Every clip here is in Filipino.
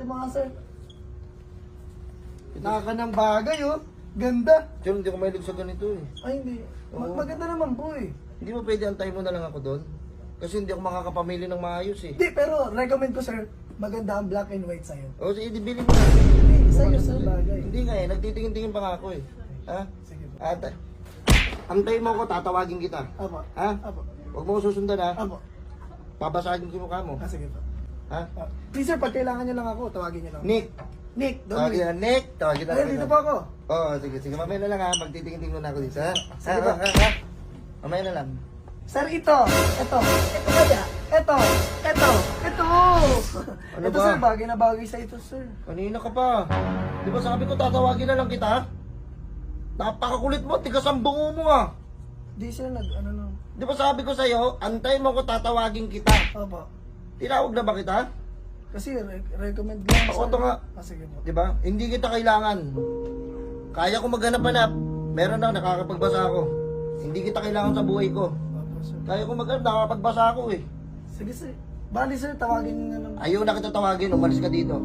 mo nga, sir. Naka ng bagay, oh. Ganda. Sir, hindi ko mahilig sa ganito eh. Ay, hindi. Oo. Maganda naman po eh. Hindi mo pwede antayin mo na lang ako doon? Kasi hindi ako makakapamili ng maayos eh. Hindi, pero recommend ko, sir, maganda ang black and white sa'yo. O sige, bili mo na. Hindi, sa'yo, sir, bagay. Hindi nga eh, nagtitingin-tingin pa nga ako eh. Ha? Sige po. Antayin mo ako, tatawagin kita. Apo. Ha? Apo. Huwag mo ko susundan ha. Apo. Babasagin ko yung mukha mo. Sige po. Ha? Please, sir, pag kailangan niyo lang ako, tawagin niyo lang. Nick! Nick, Tawagin Dominic. na, Nick! Tawagin na. Ayun, dito po ako. Oo, sige, sige. Mamaya na lang ha. Magtitingin-tingin muna ako dito ha. Sige Ha? ba? Ha? Mamaya na lang. Sir, ito. Ito kaya. Ito. Ano Ito, ba? sir, bagay na bagay sa ito, sir. Kanina ka pa. Di ba sabi ko tatawagin na lang kita? Napakakulit mo, tigas ang bungo mo ah. Di, sir, ano no. Di ba sabi ko sa'yo, antay mo ko tatawagin kita. Opo. Tinawag na ba kita? Kasi recommend lang. Oo, ito nga. Sige po. Di ba? Hindi kita kailangan. Kaya ko maghanap-hanap. Meron na, nakakapagbasa ako. Hindi kita kailangan sa buhay ko. Opo, sir. Kaya ko maghanap, nakakapagbasa ako eh. Sige, sir. Bali, sir, tawagin niyo na lang. Ayaw na kita tawagin, umalis ka dito.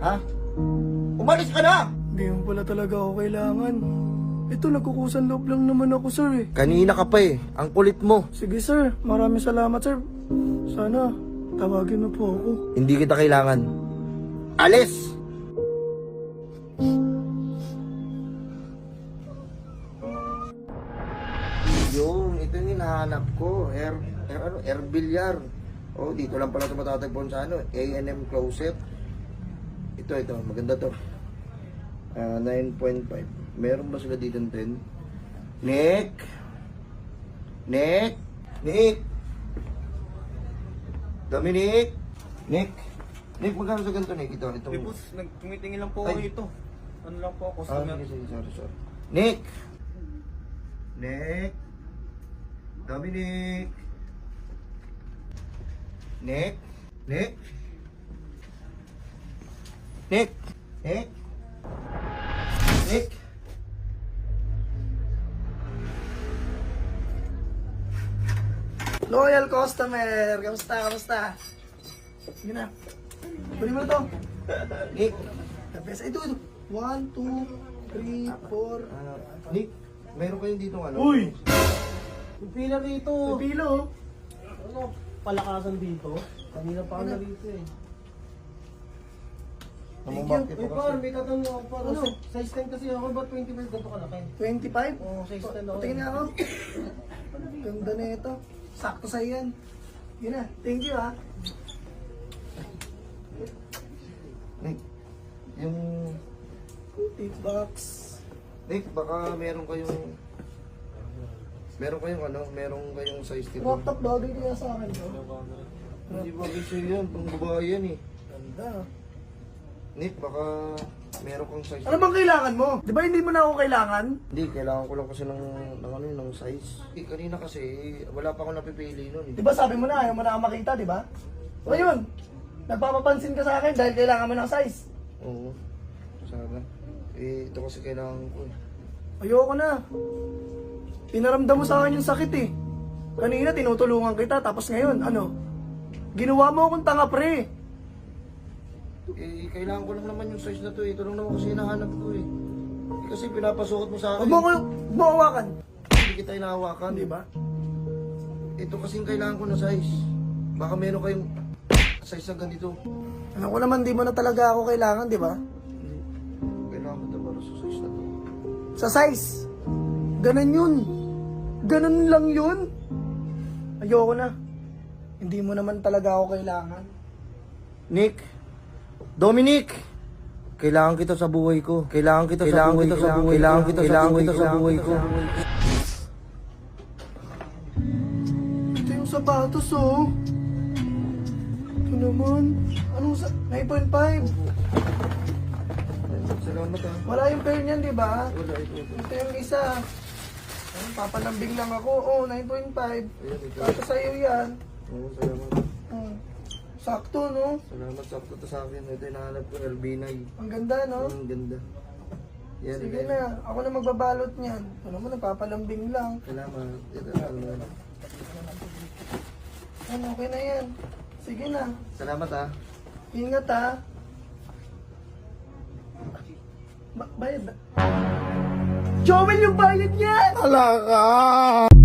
Ha? Umalis ka na! Hindi mo pala talaga ako kailangan. Ito, nagkukusan loob lang naman ako, sir eh. Kanina ka pa eh. Ang kulit mo. Sige, sir. Maraming salamat, sir. Sana, tawagin mo po ako. Hindi kita kailangan. Alis! Yung, ito yung hinahanap ko. Air Villar. Oh, dito lang pala ito matatagpuan sa ano, A&M Closet. Ito, maganda to. 9.5. Meron ba sila dito ng 10? Nick! Dominic! Nick, magkano sa ganito, Nick? Ito. Hey, boss, tumitingin lang po ako Ay. ito. Ano lang po ako, Ah, customer. sige, sorry. Nick! Dominic! Nick! Loyal customer! Kamusta? Sige na. Kunin mo na to. Nick! The best. Ito. 1, 2, 3, 4. Nick, meron kayong dito ano? Uy! Yung pila rito. May pilo. Ano, palakasan dito? Kanina pa ako narito eh. Namumaki May pa par, kasi. may tatanong ako par. Ano? Size 10 kasi ako, ba't 25 ganito kalaki? 25? Oo, size 10 ako. Tingin nga ako. Ganda na ito. Sakto sa'yo yan. Yun na. Thank you, ha. Nick, yung... Tip box. Nick, baka meron kayong size dito. Crop top bagay kaya sa akin, bro. Hindi ba gusto yan? Pang babae yan eh. Ganda. Nick, baka meron kang size. Ano bang kailangan mo? Di ba hindi mo na ako kailangan? Hindi, kailangan ko lang kasi ng size. Kanina kasi, wala pa ako napipili nun Di ba sabi mo na ayaw mo na ako makita, di ba? Ngayon, nagpapapansin ka sa akin dahil kailangan mo ng size. Oo. Sana. Ito kasi kailangan ko eh. Ayoko na. Pinaramdam mo sa akin yung sakit eh. Kanina tinutulungan kita tapos ngayon, ano? Ginawa mo akong tanga pre. Kailangan ko lang naman yung size na to eh. Ito lang naman kasi hinahanap ko eh. Kasi pinapasuot mo sa akin. Huwag mo hawakan. Hindi kita hinahawakan. Di ba? Ito kasing kailangan ko na size. Baka meron kayong size na ganito. Alam ko naman di mo na talaga ako kailangan, di ba? Hindi. Kailangan ko ito para sa size na to. Sa size. Ganun yun. Ganun lang yun. Ayoko na. Hindi mo naman talaga ako kailangan. Nick! Dominic! Kailangan kita sa buhay ko. Kailangan kita sa buhay ko. Ito yung sapatos, oh. Ito naman. Anong 9.5? Salamat ha. Wala yung pair niyan, di ba? Wala ito. Ito yung isa. Ayun, papanambing lang ako. Oh, 9.5. Ayan, ito. Para sa'yo yan. Oo, salamat. Hmm. Sakto, no? Salamat sakto to sa akin. Ito yung nahanap ko, LB9. Ang ganda, no? Ang ganda. Yan, Sige yan. na. Ako na magbabalot niyan. Ano mo, nagpapalambing lang. Salamat. Ito, salamat. Ano, okay na yan. Sige na. Salamat ha. Ingat ha. Bayad na. Joel, yung bayad yan! Talaga!